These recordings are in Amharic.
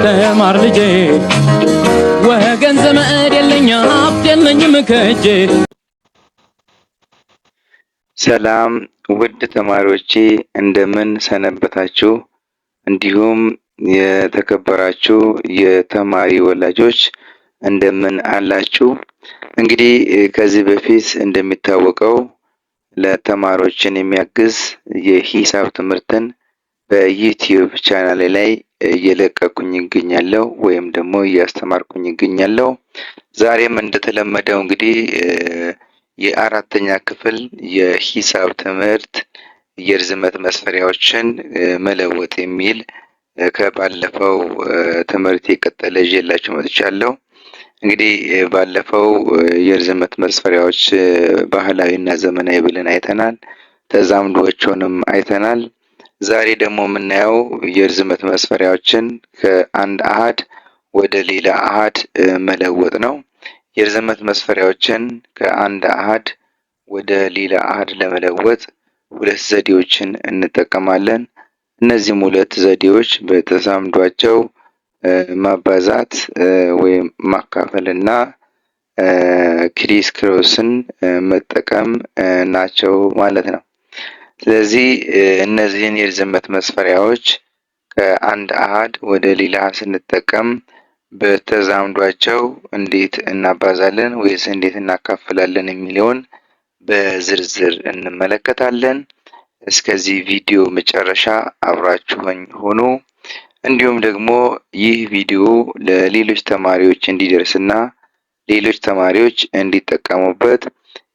ተማር ልጄ ወገን ዘመድ የለኝ ሀብት የለኝም ከእጄ። ሰላም ውድ ተማሪዎቼ እንደምን ሰነበታችሁ? እንዲሁም የተከበራችሁ የተማሪ ወላጆች እንደምን አላችሁ? እንግዲህ ከዚህ በፊት እንደሚታወቀው ለተማሪዎችን የሚያግዝ የሂሳብ ትምህርትን በዩቲዩብ ቻናሌ ላይ እየለቀኩኝ ይገኛለሁ ወይም ደግሞ እያስተማርኩኝ ይገኛለሁ። ዛሬም እንደተለመደው እንግዲህ የአራተኛ ክፍል የሂሳብ ትምህርት የርዝመት መስፈሪያዎችን መለወጥ የሚል ከባለፈው ትምህርት የቀጠለ ይዤላችሁ መጥቻለሁ። እንግዲህ ባለፈው የርዝመት መስፈሪያዎች ባህላዊ እና ዘመናዊ ብለን አይተናል። ተዛምዶዎቹንም አይተናል። ዛሬ ደግሞ የምናየው የርዝመት መስፈሪያዎችን ከአንድ አሃድ ወደ ሌላ አሃድ መለወጥ ነው። የርዝመት መስፈሪያዎችን ከአንድ አሃድ ወደ ሌላ አሃድ ለመለወጥ ሁለት ዘዴዎችን እንጠቀማለን። እነዚህም ሁለት ዘዴዎች በተዛምዷቸው ማባዛት ወይም ማካፈል እና ክሪስ ክሮስን መጠቀም ናቸው ማለት ነው። ስለዚህ እነዚህን የርዝመት መስፈሪያዎች ከአንድ አሃድ ወደ ሌላ ስንጠቀም በተዛምዷቸው እንዴት እናባዛለን ወይስ እንዴት እናካፍላለን የሚለውን በዝርዝር እንመለከታለን። እስከዚህ ቪዲዮ መጨረሻ አብራችሁኝ ሆኑ። እንዲሁም ደግሞ ይህ ቪዲዮ ለሌሎች ተማሪዎች እንዲደርስና ሌሎች ተማሪዎች እንዲጠቀሙበት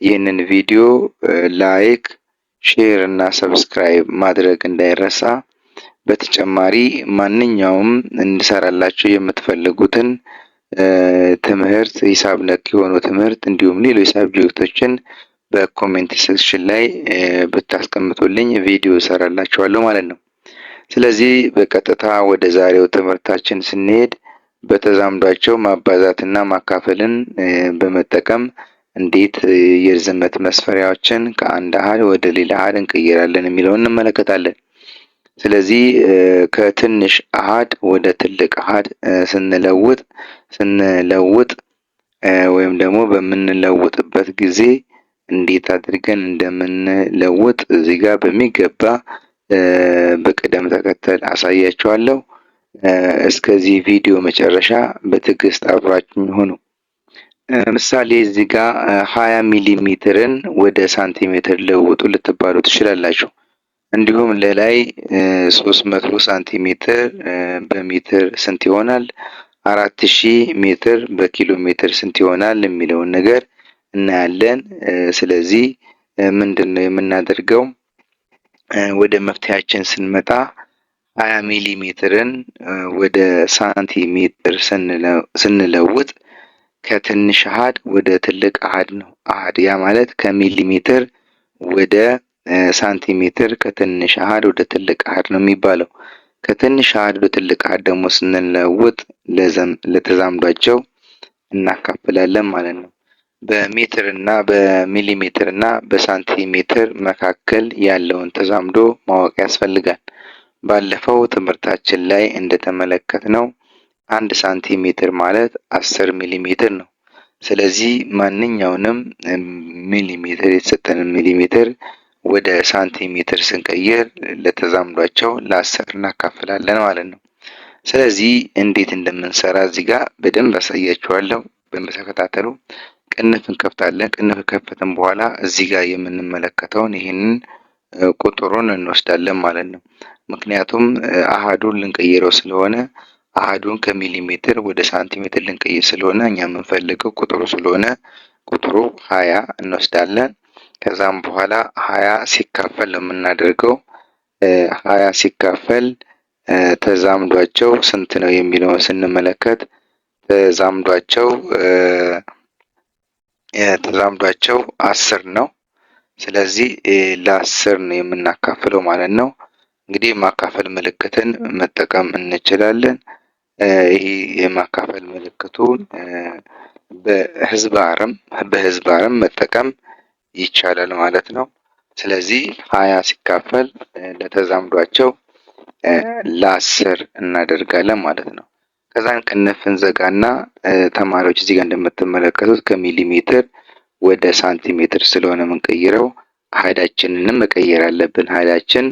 ይህንን ቪዲዮ ላይክ፣ ሼር እና ሰብስክራይብ ማድረግ እንዳይረሳ። በተጨማሪ ማንኛውም እንድሰራላችሁ የምትፈልጉትን ትምህርት ሂሳብ ነክ የሆኑ ትምህርት እንዲሁም ሌሎች ሳብጀክቶችን በኮሜንት ሴክሽን ላይ ብታስቀምጡልኝ ቪዲዮ እሰራላችኋለሁ ማለት ነው። ስለዚህ በቀጥታ ወደ ዛሬው ትምህርታችን ስንሄድ በተዛምዷቸው ማባዛትና ማካፈልን በመጠቀም እንዴት የርዝመት መስፈሪያዎችን ከአንድ አሃድ ወደ ሌላ አሃድ እንቀይራለን የሚለውን እንመለከታለን። ስለዚህ ከትንሽ አሃድ ወደ ትልቅ አሃድ ስንለውጥ ወይም ደግሞ በምንለውጥበት ጊዜ እንዴት አድርገን እንደምንለውጥ እዚህ ጋር በሚገባ በቅደም ተከተል አሳያችኋለሁ። እስከዚህ ቪዲዮ መጨረሻ በትዕግስት አብራችሁኝ ሁኑ። ምሳሌ እዚህ ጋር 20 ሚሊ ሜትርን ወደ ሳንቲሜትር ለውጡ ልትባሉ ትችላላችሁ። እንዲሁም ለላይ 300 ሳንቲሜትር በሜትር ስንት ይሆናል፣ 4000 ሜትር በኪሎ ሜትር ስንት ይሆናል የሚለውን ነገር እናያለን። ስለዚህ ምንድነው የምናደርገው? ወደ መፍትሄያችን ስንመጣ 20 ሚሊ ሜትርን ወደ ሳንቲሜትር ስንለውጥ ከትንሽ አሃድ ወደ ትልቅ አሃድ ነው። አሃድ ያ ማለት ከሚሊ ሜትር ወደ ሳንቲሜትር ከትንሽ አሃድ ወደ ትልቅ አሃድ ነው የሚባለው። ከትንሽ አሃድ ወደ ትልቅ አሃድ ደግሞ ስንለውጥ ለተዛምዷቸው እናካፍላለን ማለት ነው። በሜትር እና በሚሊሜትር እና በሳንቲሜትር መካከል ያለውን ተዛምዶ ማወቅ ያስፈልጋል። ባለፈው ትምህርታችን ላይ እንደተመለከትነው 1 ሳንቲሜትር ማለት 10 ሚሊሜትር ነው። ስለዚህ ማንኛውንም ሚሊሜትር የተሰጠንን ሚሊሜትር ወደ ሳንቲሜትር ስንቀይር ለተዛምዷቸው ለ10 እናካፍላለን ማለት ነው። ስለዚህ እንዴት እንደምንሰራ እዚህ ጋር በደንብ አሳያችኋለሁ። በደንብ ተከታተሉ። ቅንፍ እንከፍታለን። ቅንፍ ከፈትን በኋላ እዚህ ጋር የምንመለከተውን ይህንን ቁጥሩን እንወስዳለን ማለት ነው። ምክንያቱም አሃዱን ልንቀይረው ስለሆነ አሃዱን ከሚሊሜትር ወደ ሳንቲሜትር ልንቀይር ስለሆነ እኛ የምንፈልገው ቁጥሩ ስለሆነ ቁጥሩ 20 እንወስዳለን። ከዛም በኋላ 20 ሲካፈል ነው የምናደርገው። 20 ሲካፈል ተዛምዷቸው ስንት ነው የሚለውን ስንመለከት ተዛምዷቸው 10 ነው። ስለዚህ ለ10 ነው የምናካፍለው ማለት ነው። እንግዲህ የማካፈል ምልክትን መጠቀም እንችላለን። ይሄ የማካፈል ምልክቱን በህዝባርም መጠቀም ይቻላል ማለት ነው። ስለዚህ 20 ሲካፈል ለተዛምዷቸው ለ10 እናደርጋለን ማለት ነው። ከዛን ቅንፍ እንዘጋና ተማሪዎች እዚህ ጋር እንደምትመለከቱት ከሚሊሜትር ወደ ሳንቲሜትር ስለሆነ የምንቀይረው አሃዳችንንም መቀየር አለብን። አሃዳችን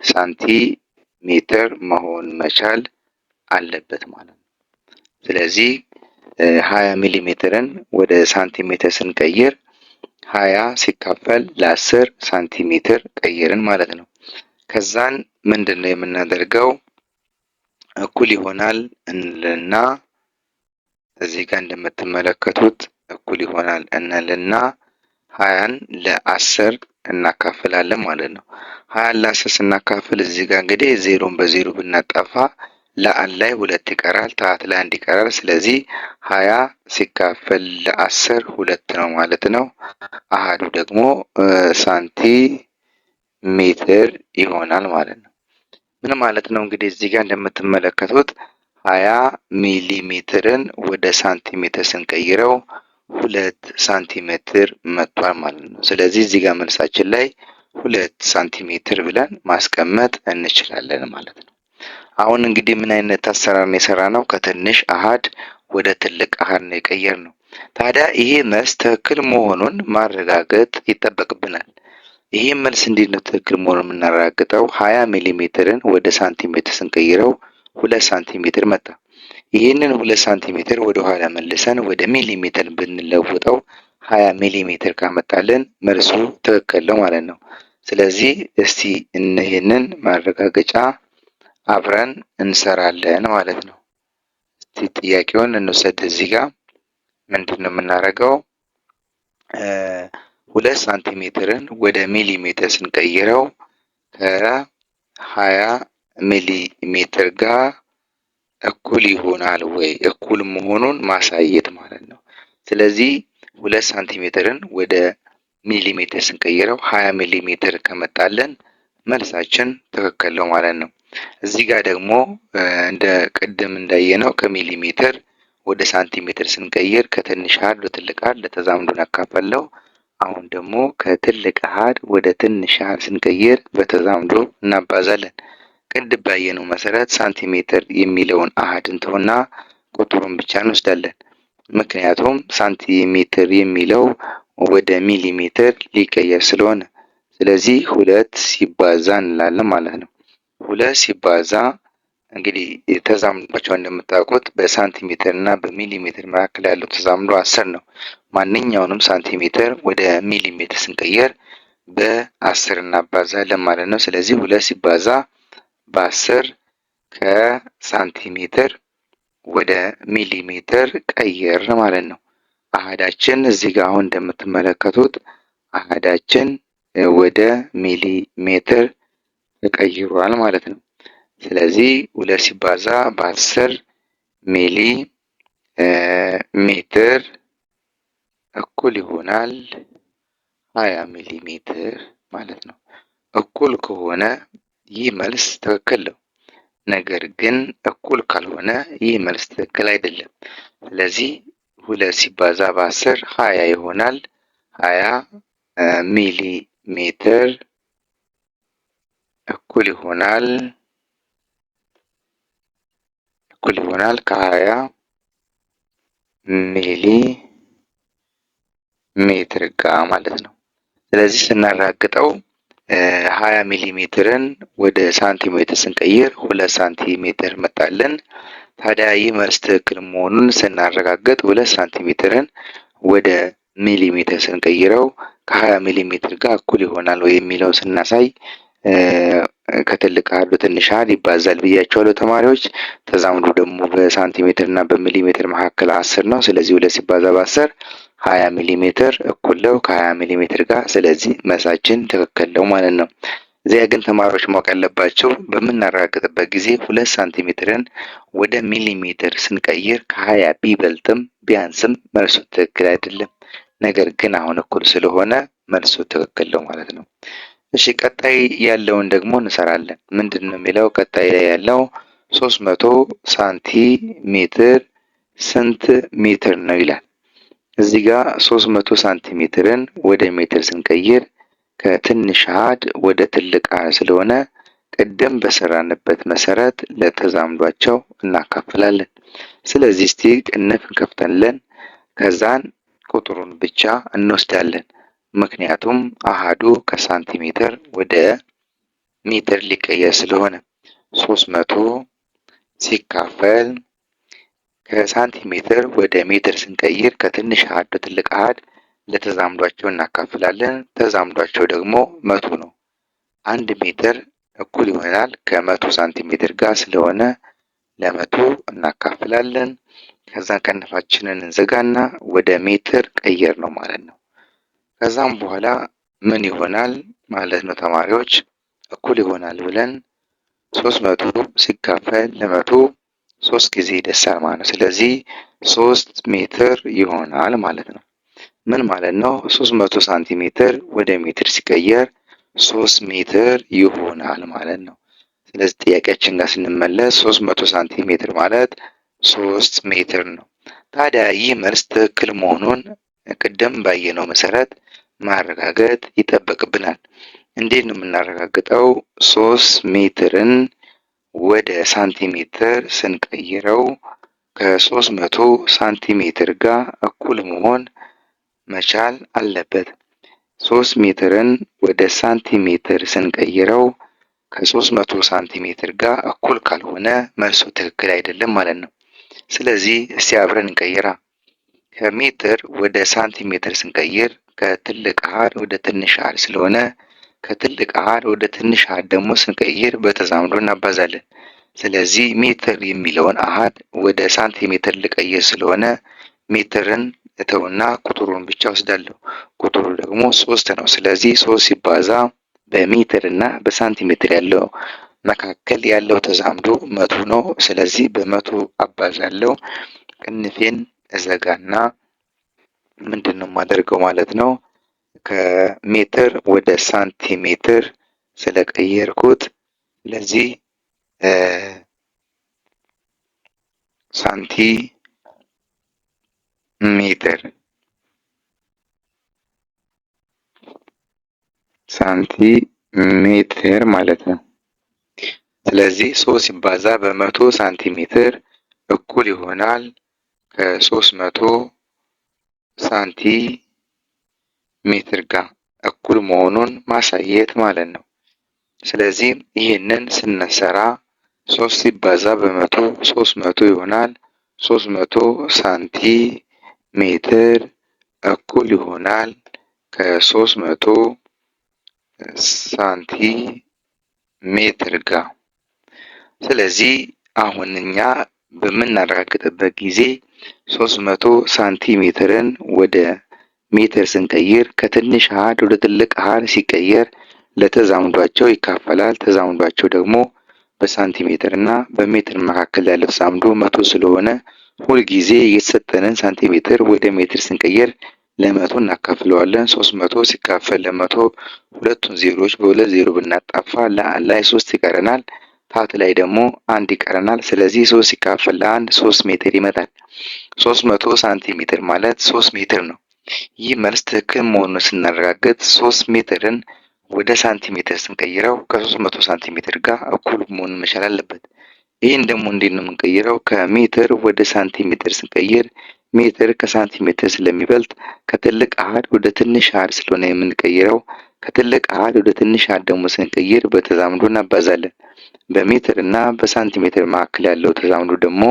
ሳንቲሜትር መሆን መቻል አለበት ማለት ነው። ስለዚህ 20 ሚሊ ሜትርን ወደ ሳንቲሜትር ስንቀይር 20 ሲካፈል ለ10 ሳንቲሜትር ቀየርን ማለት ነው። ከዛን ምንድን ነው የምናደርገው? እኩል ይሆናል እንልና እዚህ ጋር እንደምትመለከቱት እኩል ይሆናል እንልና 20ን ለ10 እናካፍላለን ማለት ነው። 20ን ለ10 ስናካፍል እዚህ ጋር እንግዲህ ዜሮን በዜሮ ብናጠፋ ለአን ላይ 2 ይቀራል፣ ታት ላይ 1 ይቀራል። ስለዚህ 20 ሲካፈል ለ10 2 ነው ማለት ነው። አሃዱ ደግሞ ሳንቲሜትር ይሆናል ማለት ነው። ምን ማለት ነው? እንግዲህ እዚህ ጋር እንደምትመለከቱት 20 ሚሊ ሜትርን ወደ ሳንቲሜትር ስንቀይረው 2 ሳንቲሜትር መጥቷል ማለት ነው። ስለዚህ እዚህ ጋር መልሳችን ላይ 2 ሳንቲሜትር ብለን ማስቀመጥ እንችላለን ማለት ነው። አሁን እንግዲህ ምን አይነት አሰራር ነው የሰራነው? ከትንሽ አሃድ ወደ ትልቅ አሃድ ነው የቀየርነው። ታዲያ ይሄ መልስ ትክክል መሆኑን ማረጋገጥ ይጠበቅብናል። ይሄ መልስ እንዴት ነው ትክክል መሆኑን የምናረጋግጠው? 20 ሚሊ ሜትርን ወደ ሳንቲሜትር ስንቀይረው 2 ሳንቲሜትር መጣ። ይህንን 2 ሳንቲሜትር ወደ ኋላ መልሰን ወደ ሚሊ ሜትር ብንለውጠው 20 ሚሊ ሜትር ካመጣልን መልሱ ትክክል ነው ማለት ነው። ስለዚህ እስቲ ይህንን ማረጋገጫ አብረን እንሰራለን ማለት ነው። እስቲ ጥያቄውን እንውሰድ። እዚህ ጋር ምንድን ነው የምናደርገው? 2 ሳንቲሜትርን ወደ ሚሊ ሜትር ስንቀይረው ከ20 ሚሊ ሜትር ጋር እኩል ይሆናል ወይ? እኩል መሆኑን ማሳየት ማለት ነው። ስለዚህ 2 ሳንቲሜትርን ወደ ሚሊ ሜትር ስንቀይረው 20 ሚሊ ሜትር ከመጣለን መልሳችን ትክክል ነው ማለት ነው። እዚህ ጋር ደግሞ እንደ ቅድም እንዳየነው ከሚሊ ሜትር ወደ ሳንቲሜትር ስንቀይር ከትንሽ አሃድ ወደ ትልቅ አሃድ ለተዛምዱን ያካፈለው። አሁን ደግሞ ከትልቅ አሃድ ወደ ትንሽ አሃድ ስንቀይር በተዛምዶ እናባዛለን። ቅድም ባየነው መሰረት ሳንቲሜትር የሚለውን አሃድ እንተውና ቁጥሩን ብቻ እንወስዳለን። ምክንያቱም ሳንቲሜትር የሚለው ወደ ሚሊ ሜትር ሊቀየር ስለሆነ፣ ስለዚህ 2 ሲባዛ እንላለን ማለት ነው። 2 ሲባዛ እንግዲህ ተዛምዷቸው እንደምታውቁት በሳንቲሜትር እና በሚሊ ሜትር መካከል ያለው ተዛምዶ 10 ነው። ማንኛውንም ሳንቲሜትር ወደ ሚሊ ሜትር ስንቀየር በ10 እናባዛለን ማለት ነው። ስለዚህ 2 ሲባዛ በ10 ከሳንቲሜትር ወደ ሚሊ ሜትር ቀየር ማለት ነው። አሃዳችን እዚህ ጋር አሁን እንደምትመለከቱት አሃዳችን ወደ ሚሊ ሜትር ተቀይሯል ማለት ነው። ስለዚህ 2 ሲባዛ በ10 ሚሊ ሜትር እኩል ይሆናል 20 ሚሊ ሜትር ማለት ነው። እኩል ከሆነ ይህ መልስ ትክክል ነው። ነገር ግን እኩል ካልሆነ ይህ መልስ ትክክል አይደለም። ስለዚህ 2 ሲባዛ በ10 20 ይሆናል። 20 ሚሊ ሜትር እኩል ይሆናል ከ20 ሚሊ ሜትር ጋር ማለት ነው። ስለዚህ ስናራግጠው 20 ሚሊ ሜትርን ወደ ሳንቲሜትር ስንቀይር 2 ሳንቲሜትር መጣልን። ታዲያ ይህ መልስ ትክክል መሆኑን ስናረጋግጥ 2 ሳንቲሜትርን ወደ ሚሊ ሜትር ስንቀይረው ከ20 ሚሊ ሜትር ጋር እኩል ይሆናል ወይ የሚለው ስናሳይ ከትልቅ አሃድ በትንሽ አሃድ ይባዛል ብያቸዋለሁ ተማሪዎች። ተዛምዶ ደግሞ በሳንቲሜትር እና በሚሊ ሜትር መካከል 10 ነው። ስለዚህ 2 ሲባዛ በ10 20 ሚሊ ሜትር እኩል ነው ከ20 ሚሊ ሜትር ጋር። ስለዚህ መልሳችን ትክክል ነው ማለት ነው። እዚያ ግን ተማሪዎች ማወቅ ያለባቸው በምናረጋግጥበት ጊዜ 2 ሳንቲሜትርን ወደ ሚሊ ሜትር ስንቀይር ከ20 ቢበልጥም ቢያንስም መልሱ ትክክል አይደለም። ነገር ግን አሁን እኩል ስለሆነ መልሱ ትክክል ነው ማለት ነው። እሺ ቀጣይ ያለውን ደግሞ እንሰራለን። ምንድን ነው የሚለው? ቀጣይ ላይ ያለው 300 ሳንቲሜትር ስንት ሜትር ነው ይላል። እዚህ ጋር 300 ሳንቲሜትርን ወደ ሜትር ስንቀይር ከትንሽ አሃድ ወደ ትልቅ አሃድ ስለሆነ ቅድም በሰራንበት መሰረት ለተዛምዷቸው እናካፍላለን። ስለዚህ እስቲ ቅንፍ እንከፍታለን። ከዛን ቁጥሩን ብቻ እንወስዳለን። ምክንያቱም አሃዱ ከሳንቲሜትር ወደ ሜትር ሊቀየር ስለሆነ 300 ሲካፈል ከሳንቲሜትር ወደ ሜትር ስንቀይር ከትንሽ አሃድ ወደ ትልቅ አሃድ ለተዛምዷቸው እናካፍላለን። ተዛምዷቸው ደግሞ 100 ነው። 1 ሜትር እኩል ይሆናል ከ100 ሳንቲሜትር ጋር ስለሆነ ለ100 እናካፍላለን። ከዛ ቀንፋችንን እንዘጋና ወደ ሜትር ቀየር ነው ማለት ነው። ከዛም በኋላ ምን ይሆናል ማለት ነው ተማሪዎች? እኩል ይሆናል ብለን 300 ሲካፈል ለ100 3 ጊዜ ይደርሳል ማለት ነው። ስለዚህ 3 ሜትር ይሆናል ማለት ነው። ምን ማለት ነው? 300 ሳንቲሜትር ወደ ሜትር ሲቀየር 3 ሜትር ይሆናል ማለት ነው። ስለዚህ ጥያቄያችን ጋር ስንመለስ 300 ሳንቲሜትር ማለት 3 ሜትር ነው። ታዲያ ይህ መልስ ትክክል መሆኑን ቅድም ባየነው መሰረት ማረጋገጥ ይጠበቅብናል። እንዴት ነው የምናረጋግጠው? 3 ሜትርን ወደ ሳንቲሜትር ስንቀይረው ከ300 ሳንቲሜትር ጋር እኩል መሆን መቻል አለበት። 3 ሜትርን ወደ ሳንቲሜትር ስንቀይረው ከ300 ሳንቲሜትር ጋር እኩል ካልሆነ መልሱ ትክክል አይደለም ማለት ነው። ስለዚህ እስቲ አብረን እንቀይራ። ከሜትር ወደ ሳንቲሜትር ስንቀይር ከትልቅ አሃድ ወደ ትንሽ አሃድ ስለሆነ ከትልቅ አሃድ ወደ ትንሽ አሃድ ደግሞ ስንቀይር በተዛምዶ እናባዛለን። ስለዚህ ሜትር የሚለውን አሃድ ወደ ሳንቲሜትር ልቀይር ስለሆነ ሜትርን እተውና ቁጥሩን ብቻ ወስዳለሁ። ቁጥሩ ደግሞ 3 ነው። ስለዚህ 3 ሲባዛ በሜትር እና በሳንቲሜትር ያለው መካከል ያለው ተዛምዶ 100 ነው። ስለዚህ በ100 አባዛለሁ። ቅንፌን እዘጋና ምንድን ነው የማደርገው ማለት ነው? ከሜትር ወደ ሳንቲሜትር ስለቀየርኩት ስለዚህ ሳንቲሜትር ማለት ነው። ስለዚህ 3 ሲባዛ በ100 ሳንቲሜትር እኩል ይሆናል ከ300 ሳንቲሜትር ጋር እኩል መሆኑን ማሳየት ማለት ነው። ስለዚህ ይህንን ስንሰራ 3 ሲባዛ በ100 300 ይሆናል። 300 ሳንቲሜትር እኩል ይሆናል ከ300 ሳንቲሜትር ጋር። ስለዚህ አሁን እኛ በምናረጋግጥበት ጊዜ 300 ሳንቲሜትርን ወደ ሜትር ስንቀይር ከትንሽ አሃድ ወደ ትልቅ አሃድ ሲቀየር ለተዛምዷቸው ይካፈላል። ተዛምዷቸው ደግሞ በሳንቲሜትር እና በሜትር መካከል ያለው ተዛምዶ 100 ስለሆነ ሁልጊዜ የተሰጠንን ሳንቲሜትር ወደ ሜትር ስንቀይር ለ100 እናካፍለዋለን። 300 ሲካፈል ለ100 ሁለቱን ዜሮዎች በሁለት ዜሮ ብናጣፋ ላይ 3 ይቀረናል። ታት ላይ ደግሞ 1 ይቀረናል። ስለዚህ 3 ሲካፈል ለ1 3 ሜትር ይመጣል። 300 ሳንቲሜትር ማለት 3 ሜትር ነው። ይህ መልስ ትክክል መሆኑን ስናረጋግጥ 3 ሜትርን ወደ ሳንቲሜትር ስንቀይረው ከ300 ሳንቲሜትር ጋር እኩል መሆን መቻል አለበት። ይህን ደግሞ እንዴት ነው የምንቀይረው? ከሜትር ወደ ሳንቲሜትር ስንቀይር ሜትር ከሳንቲሜትር ስለሚበልጥ ከትልቅ አሃድ ወደ ትንሽ አሃድ ስለሆነ የምንቀይረው ከትልቅ አሃድ ወደ ትንሽ አሃድ ደግሞ ስንቀይር በተዛምዶ እናባዛለን። በሜትር እና በሳንቲሜትር መካከል ያለው ተዛምዶ ደግሞ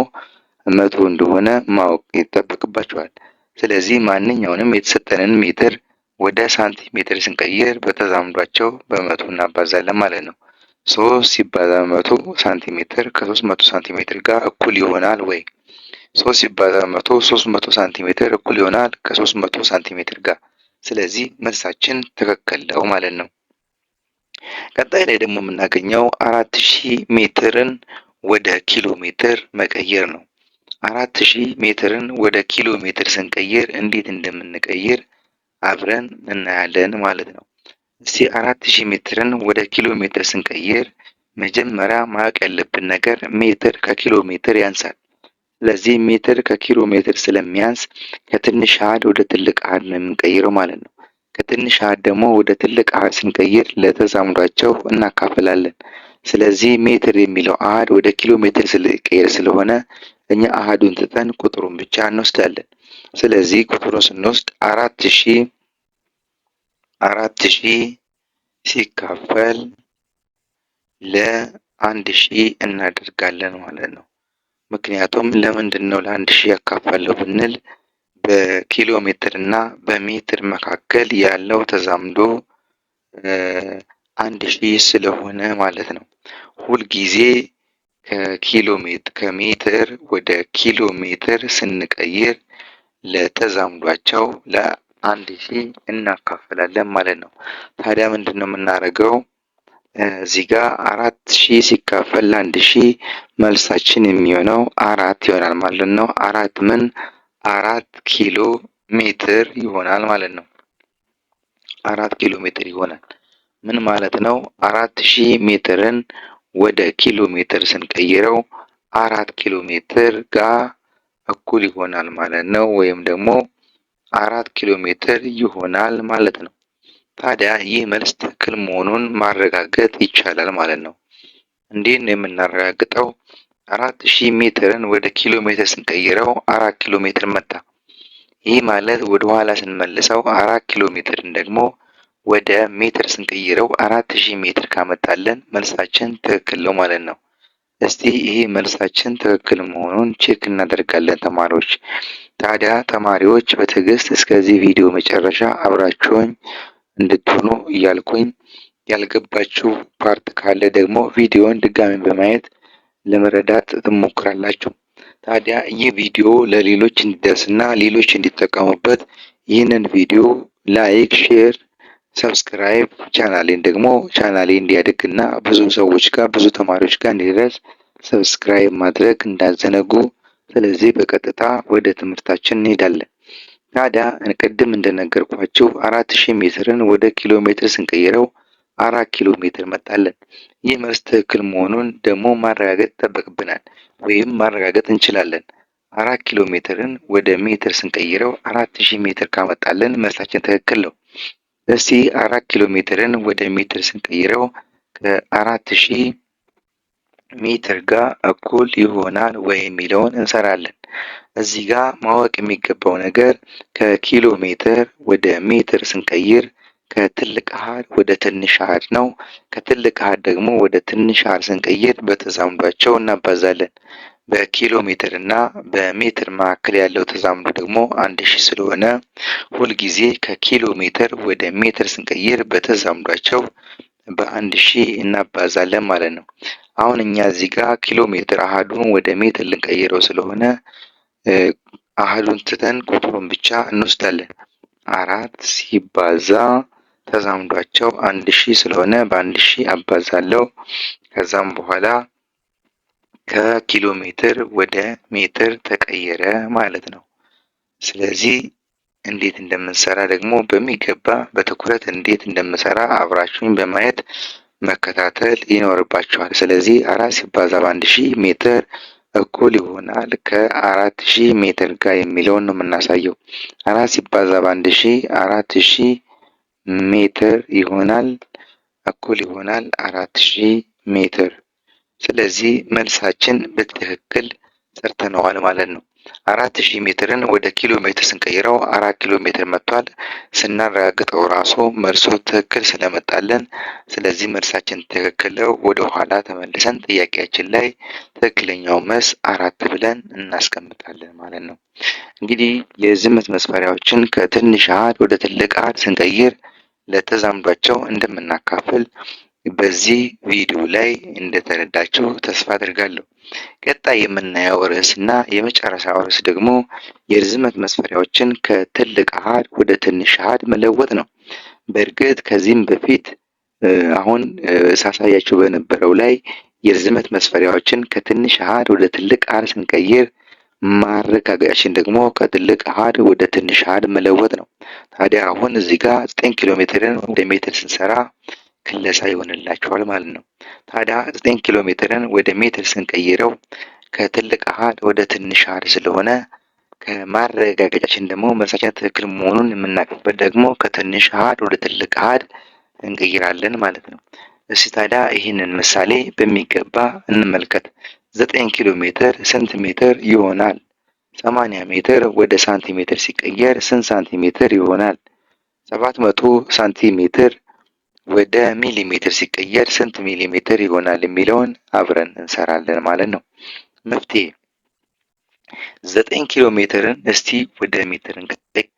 100 እንደሆነ ማወቅ ይጠበቅባቸዋል። ስለዚህ ማንኛውንም የተሰጠንን ሜትር ወደ ሳንቲሜትር ስንቀይር በተዛምዷቸው በ100 እናባዛለን ማለት ነው። 3 ሲባዛ በ100 ሳንቲሜትር ከ300 ሳንቲሜትር ጋር እኩል ይሆናል ወይ? 3 ሲባዛ በ100 300 ሳንቲሜትር እኩል ይሆናል ከ300 ሳንቲሜትር ጋር። ስለዚህ መልሳችን ትክክል ነው ማለት ነው። ቀጣይ ላይ ደግሞ የምናገኘው 4000 ሜትርን ወደ ኪሎ ሜትር መቀየር ነው። 4000 ሜትርን ወደ ኪሎ ሜትር ስንቀይር እንዴት እንደምንቀይር አብረን እናያለን ማለት ነው። እስቲ 4000 ሜትርን ወደ ኪሎ ሜትር ስንቀይር መጀመሪያ ማወቅ ያለብን ነገር ሜትር ከኪሎ ሜትር ያንሳል። ስለዚህ ሜትር ከኪሎ ሜትር ስለሚያንስ ከትንሽ አሃድ ወደ ትልቅ አሃድ ነው የምንቀይረው ማለት ነው። ከትንሽ አሃድ ደግሞ ወደ ትልቅ አሃድ ስንቀይር ለተዛምዷቸው እናካፍላለን። ስለዚህ ሜትር የሚለው አሃድ ወደ ኪሎ ሜትር ስለቀየር ስለሆነ እኛ አሃዱን ትተን ቁጥሩን ብቻ እንወስዳለን። ስለዚህ ቁጥሩን ስንወስድ 4000 ሲካፈል ለ1000 እናደርጋለን ማለት ነው። ምክንያቱም ለምንድን ነው ለ1000 ያካፈለው ብንል በኪሎ ሜትር እና በሜትር መካከል ያለው ተዛምዶ 1000 ስለሆነ ማለት ነው። ሁልጊዜ ከሜትር ወደ ኪሎ ሜትር ስንቀይር ለተዛምዷቸው ለ1000 እናካፍላለን ማለት ነው። ታዲያ ምንድን ነው የምናደርገው? እዚህ ጋር 4000 ሲካፈል ለ1000 መልሳችን የሚሆነው 4 ይሆናል ማለት ነው። 4 ኪሎ ሜትር ይሆናል ማለት ነው። 4 ኪሎ ሜትር ይሆናል። ምን ማለት ነው? 4000 ሜትርን ወደ ኪሎ ሜትር ስንቀይረው 4 ኪሎ ሜትር ጋር እኩል ይሆናል ማለት ነው። ወይም ደግሞ 4 ኪሎ ሜትር ይሆናል ማለት ነው። ታዲያ ይህ መልስ ትክክል መሆኑን ማረጋገጥ ይቻላል ማለት ነው። እንዴት ነው የምናረጋግጠው? 4000 ሜትርን ወደ ኪሎ ሜትር ስንቀይረው 4 ኪሎ ሜትር መጣ። ይህ ማለት ወደ ኋላ ስንመልሰው 4 ኪሎ ሜትርን ደግሞ ወደ ሜትር ስንቀይረው 4000 ሜትር ካመጣለን መልሳችን ትክክል ነው ማለት ነው። እስቲ ይሄ መልሳችን ትክክል መሆኑን ቼክ እናደርጋለን ተማሪዎች። ታዲያ ተማሪዎች በትዕግስት እስከዚህ ቪዲዮ መጨረሻ አብራችሁኝ እንድትሆኑ እያልኩኝ ያልገባችሁ ፓርት ካለ ደግሞ ቪዲዮን ድጋሚ በማየት ለመረዳት ትሞክራላችሁ። ታዲያ ይህ ቪዲዮ ለሌሎች እንዲደርስና ሌሎች እንዲጠቀሙበት ይህንን ቪዲዮ ላይክ፣ ሼር፣ ሰብስክራይብ ቻናሌ እንዲያድግና ብዙ ሰዎች ጋር ብዙ ተማሪዎች ጋር እንዲደርስ ሰብስክራይብ ማድረግ እንዳዘነጉ። ስለዚህ በቀጥታ ወደ ትምህርታችን እንሄዳለን። ታዲያ ቅድም እንደነገርኳችሁ 4000 ሜትርን ወደ ኪሎ ሜትር ስንቀይረው 4 ኪሎ ሜትር መጣለን። ይህ መልስ ትክክል መሆኑን ደግሞ ማረጋገጥ ይጠበቅብናል ወይም ማረጋገጥ እንችላለን። 4 ኪሎ ሜትርን ወደ ሜትር ስንቀይረው 4000 ሜትር ካመጣለን መልሳችን ትክክል ነው። እስቲ 4 ኪሎ ሜትርን ወደ ሜትር ስንቀይረው ከ4000 ሜትር ጋር እኩል ይሆናል ወይ የሚለውን እንሰራለን። እዚህ ጋር ማወቅ የሚገባው ነገር ከኪሎ ሜትር ወደ ሜትር ስንቀይር ከትልቅ አሃድ ወደ ትንሽ አሃድ ነው። ከትልቅ አሃድ ደግሞ ወደ ትንሽ አሃድ ስንቀይር በተዛምዷቸው እናባዛለን። በኪሎ ሜትር እና በሜትር መካከል ያለው ተዛምዶ ደግሞ 1000 ስለሆነ ሁልጊዜ ከኪሎ ሜትር ወደ ሜትር ስንቀይር በተዛምዷቸው በ1000 እናባዛለን ማለት ነው። አሁን እኛ እዚህ ጋር ኪሎ ሜትር አሃዱን ወደ ሜትር ልንቀይረው ስለሆነ አሃዱን ትተን ቁጥሩን ብቻ እንወስዳለን። 4 ሲባዛ ተዛምዷቸው 1000 ስለሆነ በ1000 አባዛለሁ። ከዛም በኋላ ከኪሎ ሜትር ወደ ሜትር ተቀየረ ማለት ነው። ስለዚህ እንዴት እንደምንሰራ ደግሞ በሚገባ በትኩረት እንዴት እንደምሰራ አብራችሁኝ በማየት መከታተል ይኖርባችኋል። ስለዚህ 4 ሲባዛ በ1000 ሜትር እኩል ይሆናል ከ4000 ሜትር ጋር የሚለውን ነው የምናሳየው። 4 ሲባዛ በ1000 4000 ሜትር ይሆናል እኩል ይሆናል 4000 ሜትር። ስለዚህ መልሳችን በትክክል ሰርተነዋል ማለት ነው። 4000 ሜትርን ወደ ኪሎ ሜትር ስንቀይረው 4 ኪሎ ሜትር መጥቷል። ስናረጋግጠው ራሱ መልሱ ትክክል ስለመጣለን ስለዚህ መልሳችን ትክክል ነው። ወደ ኋላ ተመልሰን ጥያቄያችን ላይ ትክክለኛው መልስ 4 ብለን እናስቀምጣለን ማለት ነው። እንግዲህ የዝምት መስፈሪያዎችን ከትንሽ አሃድ ወደ ትልቅ አሃድ ስንቀይር ለተዛምዷቸው እንደምናካፍል በዚህ ቪዲዮ ላይ እንደተረዳችሁ ተስፋ አድርጋለሁ። ቀጣይ የምናየው ርዕስና የመጨረሻው ርዕስ ደግሞ የርዝመት መስፈሪያዎችን ከትልቅ አሃድ ወደ ትንሽ አሃድ መለወጥ ነው። በእርግጥ ከዚህም በፊት አሁን ሳሳያችሁ በነበረው ላይ የርዝመት መስፈሪያዎችን ከትንሽ አሃድ ወደ ትልቅ አሃድ ስንቀይር ማረጋገጫችን ደግሞ ከትልቅ አሃድ ወደ ትንሽ አሃድ መለወጥ ነው። ታዲያ አሁን እዚህ ጋር 9 ኪሎ ሜትርን ወደ ሜትር ስንሰራ ክለሳ ይሆንላችኋል ማለት ነው። ታዲያ 9 ኪሎ ሜትርን ወደ ሜትር ስንቀይረው ከትልቅ አሃድ ወደ ትንሽ አሃድ ስለሆነ ከማረጋገጫችን ደግሞ መልሳችን ትክክል መሆኑን የምናውቅበት ደግሞ ከትንሽ አሃድ ወደ ትልቅ አሃድ እንቀይራለን ማለት ነው። እስቲ ታዲያ ይህንን ምሳሌ በሚገባ እንመልከት። 9 ኪሎ ሜትር ስንት ሜትር ይሆናል? 80 ሜትር ወደ ሳንቲሜትር ሲቀየር ስንት ሳንቲሜትር ይሆናል? 700 ሳንቲሜትር ወደ ሚሊሜትር ሲቀየር ስንት ሚሊሜትር ይሆናል የሚለውን አብረን እንሰራለን ማለት ነው። መፍትሄ 9 ኪሎ ሜትርን እስቲ ወደ ሜትር እንቀይር።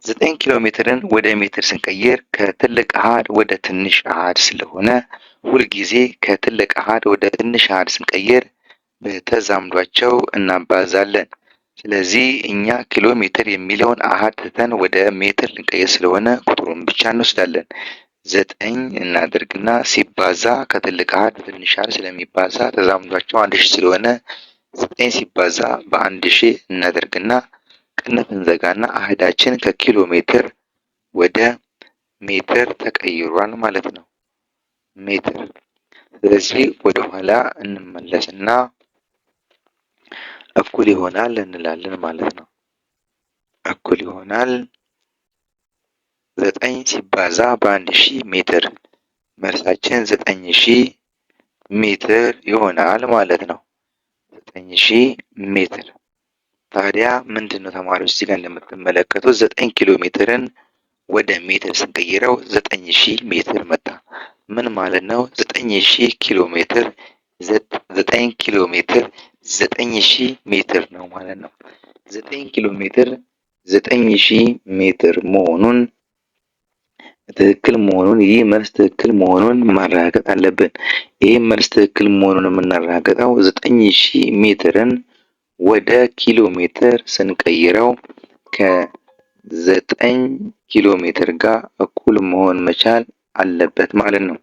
9 ኪሎ ሜትርን ወደ ሜትር ስንቀይር ከትልቅ አሃድ ወደ ትንሽ አሃድ ስለሆነ ሁልጊዜ ከትልቅ አሃድ ወደ ትንሽ አሃድ ስንቀይር በተዛምዷቸው እናባዛለን። ስለዚህ እኛ ኪሎ ሜትር የሚለውን አሃድ ትተን ወደ ሜትር ልንቀይር ስለሆነ ቁጥሩን ብቻ እንወስዳለን። 9 እናደርግና ሲባዛ ከትልቅ አሃድ ትንሽ አሃድ ስለሚባዛ ተዛምዷቸው 1000 ስለሆነ 9 ሲባዛ በ1000 እናደርግና ቅንፍ እንዘጋና አሃዳችን ከኪሎ ሜትር ወደ ሜትር ተቀይሯል ማለት ነው። ሜትር። ስለዚህ ወደ ኋላ እንመለስና እኩል ይሆናል እንላለን ማለት ነው። እኩል ይሆናል 9 ሲባዛ በ1000 ሜትር። መልሳችን 9000 ሜትር ይሆናል ማለት ነው። 9000 ሜትር። ታዲያ ምንድነው ተማሪዎች እዚህ ጋር እንደምትመለከቱት 9 ኪሎ ሜትርን ወደ ሜትር ስንቀይረው 9000 ሜትር መጣ። ምን ማለት ነው? 9000 ኪሎ ሜትር 9 ኪሎ ሜትር 9000 ሜትር ነው ማለት ነው። 9 ኪሎ ሜትር 9000 ሜትር መሆኑን ትክክል መሆኑን ይህ መልስ ትክክል መሆኑን ማረጋገጥ አለብን። ይህ መልስ ትክክል መሆኑን የምናረጋግጠው 9000 ሜትርን ወደ ኪሎ ሜትር ስንቀይረው ከ9 ኪሎ ሜትር ጋር እኩል መሆን መቻል አለበት ማለት ነው።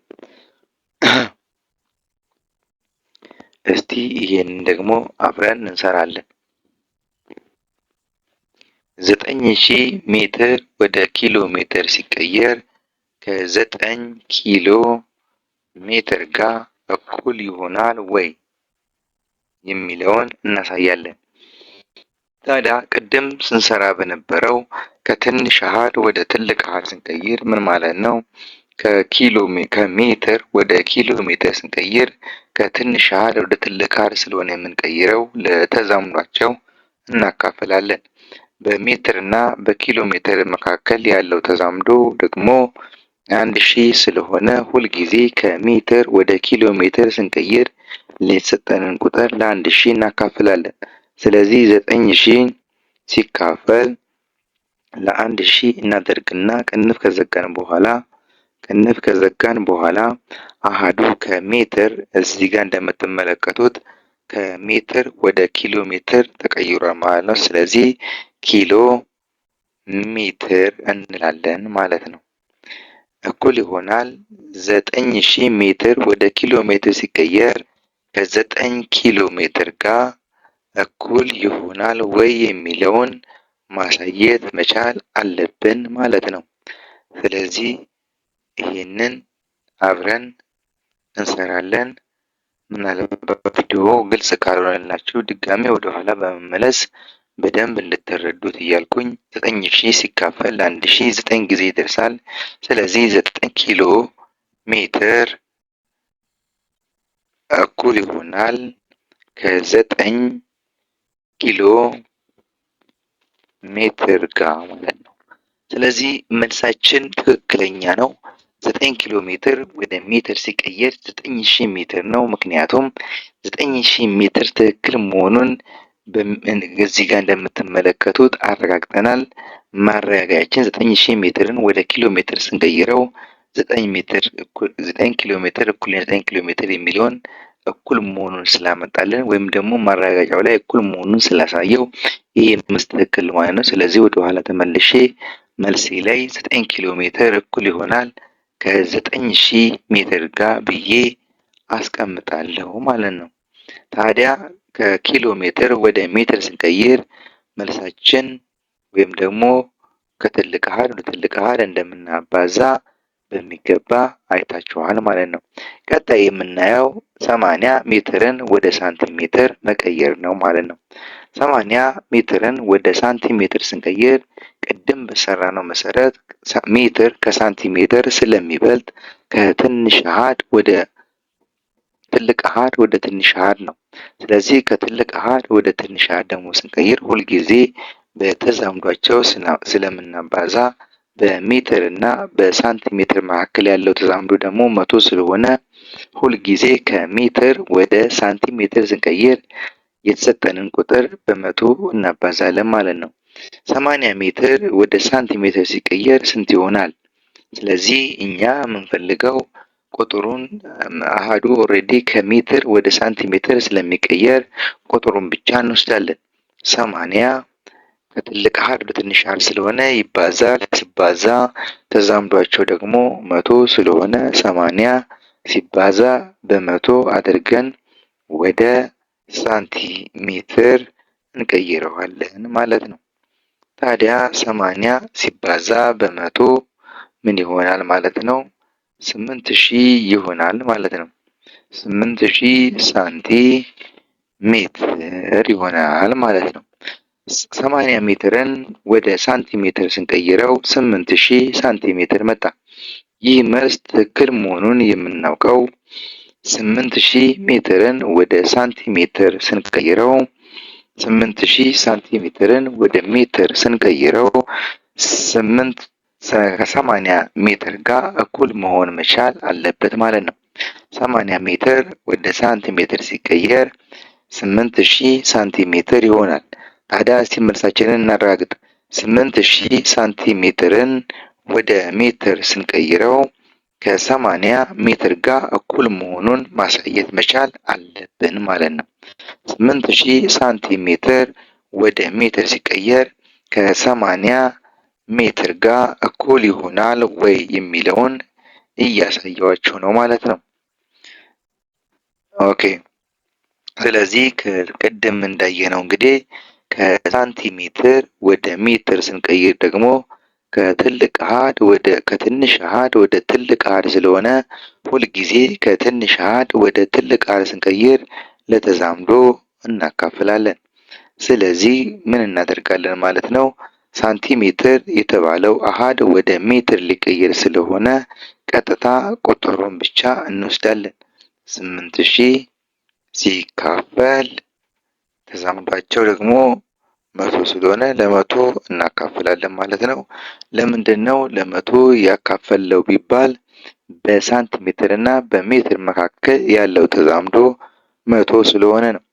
እስቲ ይሄንን ደግሞ አብረን እንሰራለን። 9000 ሜትር ወደ ኪሎ ሜትር ሲቀየር ከ9 ኪሎ ሜትር ጋር እኩል ይሆናል ወይ የሚለውን እናሳያለን። ታዲያ ቅድም ስንሰራ በነበረው ከትንሽ አሃድ ወደ ትልቅ አሃድ ስንቀይር ምን ማለት ነው? ከሜትር ወደ ኪሎ ሜትር ስንቀይር ከትንሽ አሃድ ወደ ትልቅ አሃድ ስለሆነ የምንቀይረው ለተዛምዷቸው እናካፍላለን። በሜትር እና በኪሎ ሜትር መካከል ያለው ተዛምዶ ደግሞ 1000 ስለሆነ ሁልጊዜ ከሜትር ወደ ኪሎ ሜትር ስንቀይር የተሰጠንን ቁጥር ለ1000 እናካፍላለን። ስለዚህ 9000 ሲካፈል ለ1000 እናደርግና ቅንፍ ከዘጋን በኋላ አሃዱ ከሜትር እዚህ ጋር እንደምትመለከቱት ከሜትር ወደ ኪሎ ሜትር ተቀይሯል ማለት ነው። ስለዚህ ኪሎ ሜትር እንላለን ማለት ነው። እኩል ይሆናል 9000 ሜትር ወደ ኪሎ ሜትር ሲቀየር ከ9 ኪሎ ሜትር ጋር እኩል ይሆናል ወይ የሚለውን ማሳየት መቻል አለብን ማለት ነው። ስለዚህ ይሄንን አብረን እንሰራለን። ምናልባት ቪዲዮ ግልጽ ካልሆነላችሁ ድጋሜ ወደኋላ በመመለስ በደንብ እንድትረዱት እያልኩኝ 9000 ሲካፈል ለ1000 9 ጊዜ ይደርሳል። ስለዚህ 9 ኪሎ ሜትር እኩል ይሆናል ከ9 ኪሎ ሜትር ጋር ማለት ነው። ስለዚህ መልሳችን ትክክለኛ ነው። 9 ኪሎ ሜትር ወደ ሜትር ሲቀየር 9000 ሜትር ነው። ምክንያቱም 9000 ሜትር ትክክል መሆኑን እዚህ ጋር እንደምትመለከቱት አረጋግጠናል። ማረጋገጫችን 9000 ሜትርን ወደ ኪሎ ሜትር ስንቀይረው 9 ኪሎ ሜትር እኩል 9 ኪሎ ሜትር የሚለውን እኩል መሆኑን ስላመጣልን ወይም ደግሞ ማረጋገጫው ላይ እኩል መሆኑን ስላሳየው ይሄ መልስ ትክክል ማለት ነው። ስለዚህ ወደ ኋላ ተመልሼ መልሴ ላይ 9 ኪሎ ሜትር እኩል ይሆናል ከ9000 ሜትር ጋር ብዬ አስቀምጣለሁ ማለት ነው። ታዲያ ከኪሎ ሜትር ወደ ሜትር ስንቀይር መልሳችን ወይም ደግሞ ከትልቅ አሃድ ወደ ትልቅ አሃድ እንደምናባዛ በሚገባ አይታችኋል ማለት ነው። ቀጣይ የምናየው 80 ሜትርን ወደ ሳንቲሜትር መቀየር ነው ማለት ነው። 80 ሜትርን ወደ ሳንቲሜትር ስንቀይር ቅድም በሰራነው መሰረት ሜትር ከሳንቲሜትር ስለሚበልጥ ከትንሽ አሃድ ወደ ትልቅ አሃድ ወደ ትንሽ አሃድ ነው። ስለዚህ ከትልቅ አሃድ ወደ ትንሽ አሃድ ደግሞ ስንቀይር ሁልጊዜ በተዛምዷቸው ስለምናባዛ በሜትር እና በሳንቲሜትር መካከል ያለው ተዛምዶ ደግሞ 100 ስለሆነ ሁልጊዜ ከሜትር ወደ ሳንቲሜትር ስንቀይር የተሰጠንን ቁጥር በ100 እናባዛለን ማለት ነው። 80 ሜትር ወደ ሳንቲሜትር ሲቀየር ስንት ይሆናል? ስለዚህ እኛ የምንፈልገው ቁጥሩን አሃዱ ኦልሬዲ ከሜትር ወደ ሳንቲሜትር ስለሚቀየር ቁጥሩን ብቻ እንወስዳለን። 80 ከትልቅ አሃድ ወደ ትንሽ አሃድ ስለሆነ ይባዛል። ሲባዛ ተዛምዷቸው ደግሞ 100 ስለሆነ 80 ሲባዛ በ100 አድርገን ወደ ሳንቲሜትር እንቀይረዋለን ማለት ነው። ታዲያ 80 ሲባዛ በ100 ምን ይሆናል ማለት ነው? 8000 ይሆናል ማለት ነው። 8000 ሳንቲሜትር ይሆናል ማለት ነው። 80 ሜትርን ወደ ሳንቲሜትር ስንቀይረው 8000 ሳንቲሜትር መጣ። ይህ መልስ ትክክል መሆኑን የምናውቀው 8000 ሜትርን ወደ ሳንቲሜትር ስንቀይረው 8000 ሳንቲሜትርን ወደ ሜትር ስንቀይረው 80 ሜትር ጋር እኩል መሆን መቻል አለበት ማለት ነው። 80 ሜትር ወደ ሳንቲሜትር ሲቀየር 8000 ሳንቲሜትር ይሆናል። ታዲያ እስቲ መልሳችንን እናረጋግጥ። 8000 ሳንቲሜትርን ወደ ሜትር ስንቀይረው ከ80 ሜትር ጋር እኩል መሆኑን ማሳየት መቻል አለብን ማለት ነው። 8000 ሳንቲሜትር ወደ ሜትር ሲቀየር ከ80 ሜትር ጋር እኩል ይሆናል ወይ የሚለውን እያሳየዋችሁ ነው ማለት ነው። ኦኬ ስለዚህ ቅድም እንዳየነው እንግዲህ ከሳንቲሜትር ወደ ሜትር ስንቀይር ደግሞ ከትልቅ አሃድ ወደ ከትንሽ አሃድ ወደ ትልቅ አሃድ ስለሆነ ሁልጊዜ ከትንሽ አሃድ ወደ ትልቅ አሃድ ስንቀይር ለተዛምዶ እናካፍላለን። ስለዚህ ምን እናደርጋለን ማለት ነው? ሳንቲሜትር የተባለው አሃድ ወደ ሜትር ሊቀየር ስለሆነ ቀጥታ ቁጥሩን ብቻ እንወስዳለን። 8000 ሲካፈል ተዛምዷቸው ደግሞ 100 ስለሆነ ለ100 እናካፍላለን ማለት ነው። ለምንድን ነው ለ100 ያካፈለው ቢባል በሳንቲሜትር እና በሜትር መካከል ያለው ተዛምዶ 100 ስለሆነ ነው።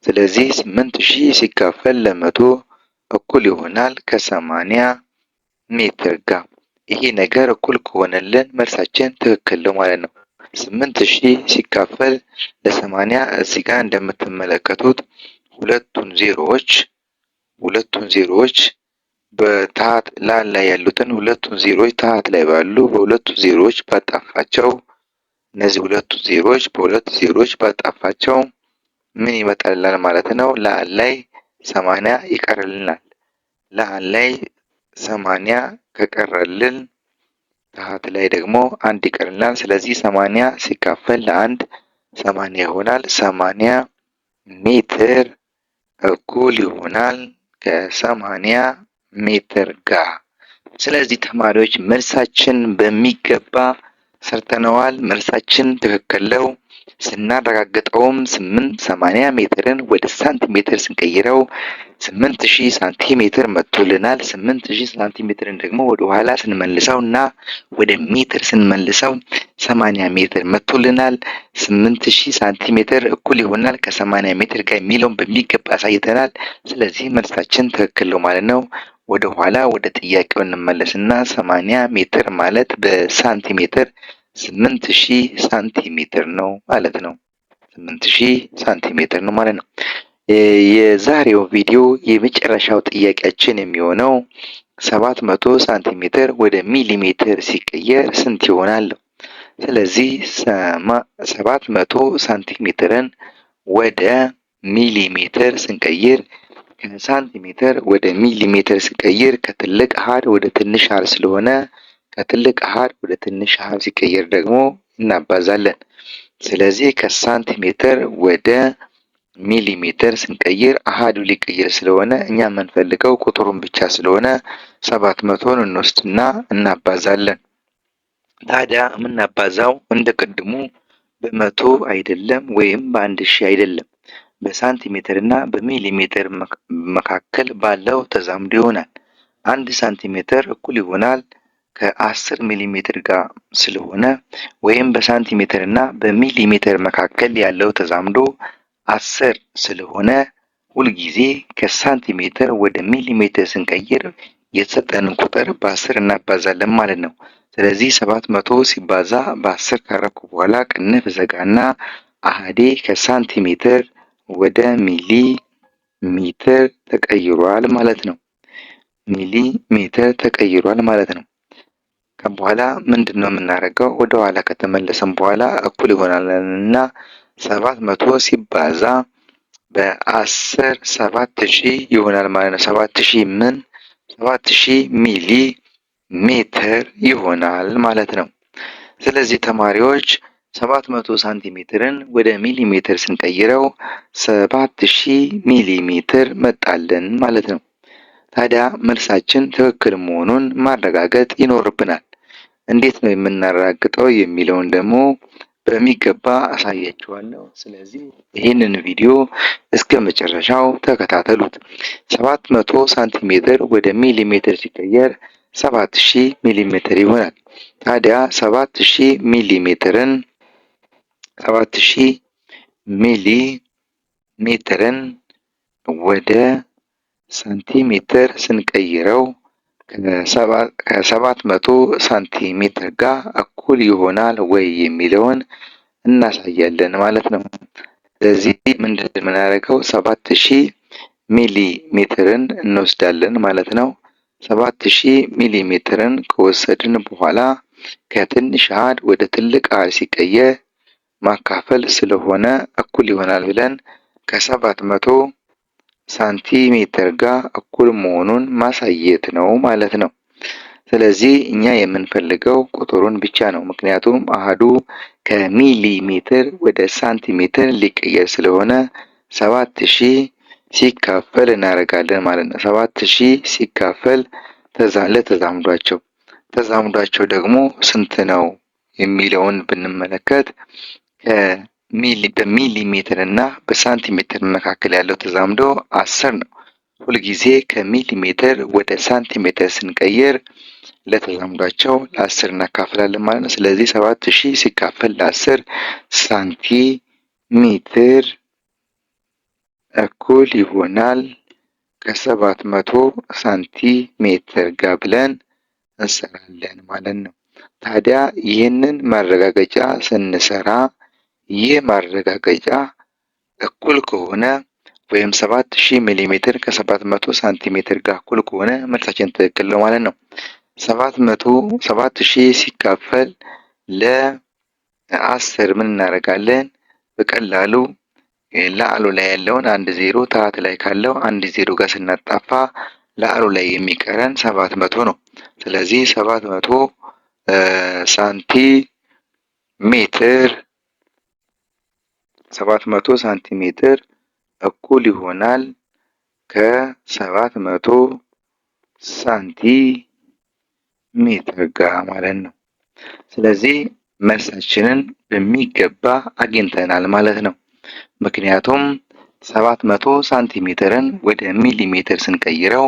ስለዚህ 8000 ሲካፈል ለ100 እኩል ይሆናል ከ80 ሜትር ጋር። ይሄ ነገር እኩል ከሆነልን መልሳችን ትክክል ነው ማለት ነው። 8000 ሲካፈል ለ80 እዚህ ጋር እንደምትመለከቱት ሁለቱን ዜሮዎች በታህት ላይ ያሉትን ሁለቱን ዜሮዎች ታህት ላይ ባሉ በሁለቱ ዜሮዎች ባጣፋቸው እነዚህ ሁለቱ ዜሮዎች በሁለቱ ዜሮዎች ባጣፋቸው ምን ይመጣልናል ማለት ነው? ለአን ላይ 80 ይቀርልናል። ለአን ላይ 80 ከቀረልን ታህት ላይ ደግሞ 1 ይቀርልናል። ስለዚህ 80 ሲካፈል ለ1 80 ይሆናል። 80 ሜትር እኩል ይሆናል ከ80 ሜትር ጋር። ስለዚህ ተማሪዎች መልሳችን በሚገባ ሰርተነዋል። መልሳችን ትክክል ነው። ስናረጋግጠውም 80 ሜትርን ወደ ሳንቲሜትር ስንቀይረው 8000 ሳንቲሜትር መጥቶልናል። 8000 ሳንቲሜትርን ደግሞ ወደ ኋላ ስንመልሰው እና ወደ ሜትር ስንመልሰው 80 ሜትር መጥቶልናል። 8000 ሳንቲሜትር እኩል ይሆናል ከ80 ሜትር ጋር የሚለውን በሚገባ አሳይተናል። ስለዚህ መልሳችን ትክክል ነው ማለት ነው። ወደ ኋላ ወደ ጥያቄው እንመለስና 80 ሜትር ማለት በሳንቲሜትር 8000 ሳንቲሜትር ነው ማለት ነው። 8000 ሳንቲሜትር ነው ማለት ነው። የዛሬው ቪዲዮ የመጨረሻው ጥያቄያችን የሚሆነው 700 ሳንቲሜትር ወደ ሚሊሜትር ሲቀየር ስንት ይሆናል? ስለዚህ 700 ሳንቲሜትርን ወደ ሚሊሜትር ስንቀይር ከሳንቲሜትር ወደ ሚሊሜትር ስንቀይር ከትልቅ አሃድ ወደ ትንሽ አሃድ ስለሆነ ከትልቅ አሃድ ወደ ትንሽ አሃድ ሲቀየር ደግሞ እናባዛለን። ስለዚህ ከሳንቲሜትር ወደ ሚሊሜትር ስንቀይር አሃዱ ሊቀየር ስለሆነ እኛ የምንፈልገው ቁጥሩን ብቻ ስለሆነ 700ን እንወስድና እናባዛለን። ታዲያ የምናባዛው እንደ ቅድሙ በመቶ አይደለም ወይም በአንድ ሺህ አይደለም። በሳንቲሜትር እና በሚሊሜትር መካከል ባለው ተዛምዶ ይሆናል። 1 ሳንቲሜትር እኩል ይሆናል ከ10 ሚሊሜትር ጋር ስለሆነ ወይም በሳንቲሜትር እና በሚሊሜትር መካከል ያለው ተዛምዶ 10 ስለሆነ ሁልጊዜ ከሳንቲሜትር ወደ ሚሊሜትር ስንቀይር የተሰጠንን ቁጥር በ10 እናባዛለን ማለት ነው። ስለዚህ 700 ሲባዛ በ10 ካረኩ በኋላ ቅንፍ ዘጋና አሃዴ ከሳንቲሜትር ወደ ሚሊ ሜትር ተቀይሯል ማለት ነው። ሚሊ ሜትር ተቀይሯል ማለት ነው። በኋላ ምንድን ነው የምናደርገው? ወደ ኋላ ከተመለሰን በኋላ እኩል ይሆናልና 700 ሲባዛ በ10 7000 ይሆናል ማለት ነው። 7000 ምን 7000 ሚሊ ሜትር ይሆናል ማለት ነው። ስለዚህ ተማሪዎች 700 ሳንቲሜትርን ወደ ሚሊሜትር ስንቀይረው 7000 ሚሊሜትር መጣልን ማለት ነው። ታዲያ መልሳችን ትክክል መሆኑን ማረጋገጥ ይኖርብናል። እንዴት ነው የምናረጋግጠው የሚለውን ደግሞ በሚገባ አሳያችኋለሁ። ስለዚህ ይህንን ቪዲዮ እስከ መጨረሻው ተከታተሉት። 700 ሳንቲሜትር ወደ ሚሊሜትር ሲቀየር 7000 ሚሊሜትር ይሆናል። ታዲያ 7000 ሚሊሜትርን 7000 ሚሊሜትርን ወደ ሳንቲሜትር ስንቀይረው ከ700 ሳንቲሜትር ጋር እኩል ይሆናል ወይ የሚለውን እናሳያለን ማለት ነው። ስለዚህ ምንድን ነው የምናደርገው? 7000 ሚሊ ሜትርን እንወስዳለን ማለት ነው። 7000 ሚሊ ሜትርን ከወሰድን በኋላ ከትንሽ አሃድ ወደ ትልቅ አሃድ ሲቀየር ማካፈል ስለሆነ እኩል ይሆናል ብለን ከ700 ሳንቲሜትር ጋር እኩል መሆኑን ማሳየት ነው ማለት ነው። ስለዚህ እኛ የምንፈልገው ቁጥሩን ብቻ ነው። ምክንያቱም አሃዱ ከሚሊ ሜትር ወደ ሳንቲሜትር ሊቀየር ስለሆነ 7000 ሲካፈል እናደርጋለን ማለት ነው። 7000 ሲካፈል ተዛምዷቸው ደግሞ ስንት ነው የሚለውን ብንመለከት በሚሊ ሜትር እና በሳንቲሜትር መካከል ያለው ተዛምዶ 10 ነው። ሁልጊዜ ከሚሊ ሜትር ወደ ሳንቲሜትር ስንቀይር ለተዛምዷቸው ለ10 እናካፍላለን ማለት ነው። ስለዚህ 7000 ሲካፈል ለ10 ሳንቲሜትር እኩል ይሆናል ከ700 ሳንቲሜትር ጋር ብለን እንሰራለን ማለት ነው። ታዲያ ይህንን ማረጋገጫ ስንሰራ ይህ ማረጋገጫ እኩል ከሆነ ወይም 7000 ሚሊ ሜትር ከ700 ሳንቲሜትር ጋር እኩል ከሆነ መልሳችን ትክክል ነው ማለት ነው። 7000 ሲካፈል ለ10 ምን እናደርጋለን? በቀላሉ ላዕሉ ላይ ያለውን 1 ዜሮ ታች ላይ ካለው 1 ዜሮ ጋር ስናጣፋ ላዕሉ ላይ የሚቀረን 700 ነው። ስለዚህ 700 ሳንቲሜትር እኩል ይሆናል ከ700 ሳንቲሜትር ጋር ማለት ነው። ስለዚህ መልሳችንን በሚገባ አግኝተናል ማለት ነው። ምክንያቱም 700 ሳንቲሜትርን ወደ ሚሊሜትር ስንቀይረው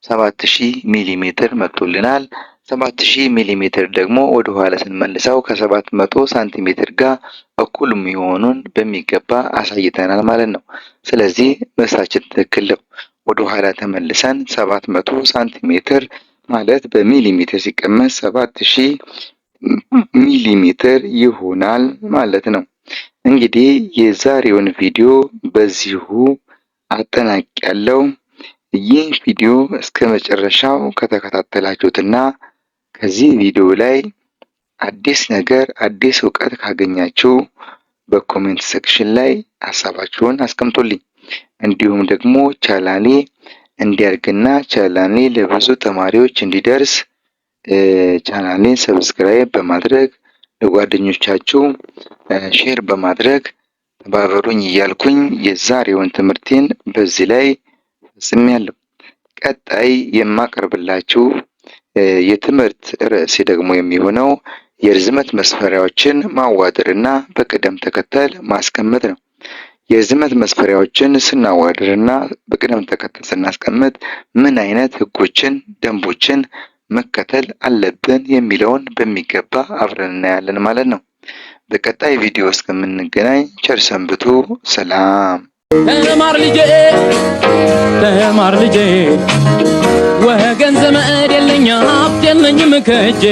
7000 ሚሊሜትር መጥቶልናል። 7000 ሚሊሜትር ደግሞ ወደ ኋላ ስንመልሰው ከ700 ሳንቲሜትር ጋር እኩል መሆኑን በሚገባ አሳይተናል ማለት ነው። ስለዚህ መልሳችን ትክክል ነው። ወደ ኋላ ተመልሰን 700 ሳንቲሜትር ማለት በሚሊሜትር ሲቀመጥ 7000 ሚሊሜትር ይሆናል ማለት ነው። እንግዲህ የዛሬውን ቪዲዮ በዚሁ አጠናቅቄያለሁ። ይህ ቪዲዮ እስከ መጨረሻው ከተከታተላችሁትና ከዚህ ቪዲዮ ላይ አዲስ ነገር አዲስ እውቀት ካገኛችሁ በኮሜንት ሴክሽን ላይ ሀሳባችሁን አስቀምጡልኝ። እንዲሁም ደግሞ ቻናሌ እንዲያድግና ቻናሌ ለብዙ ተማሪዎች እንዲደርስ ቻናሌን ሰብስክራይብ በማድረግ ለጓደኞቻችሁ ሼር በማድረግ ተባበሩኝ እያልኩኝ የዛሬውን ትምህርቴን በዚህ ላይ ፈጽሜያለሁ። ቀጣይ የማቀርብላችሁ የትምህርት ርዕሴ ደግሞ የሚሆነው የርዝመት መስፈሪያዎችን ማዋደርና በቅደም ተከተል ማስቀመጥ ነው። የርዝመት መስፈሪያዎችን ስናዋድርና በቅደም ተከተል ስናስቀምጥ ምን አይነት ህጎችን፣ ደንቦችን መከተል አለብን የሚለውን በሚገባ አብረን እናያለን ማለት ነው። በቀጣይ ቪዲዮ እስከምንገናኝ ቸር ሰንብቱ። ሰላም። ተማር ልጄ ተማር ልጄ ወገን ዘመድ የለኝ ሀብት የለኝም ከእጄ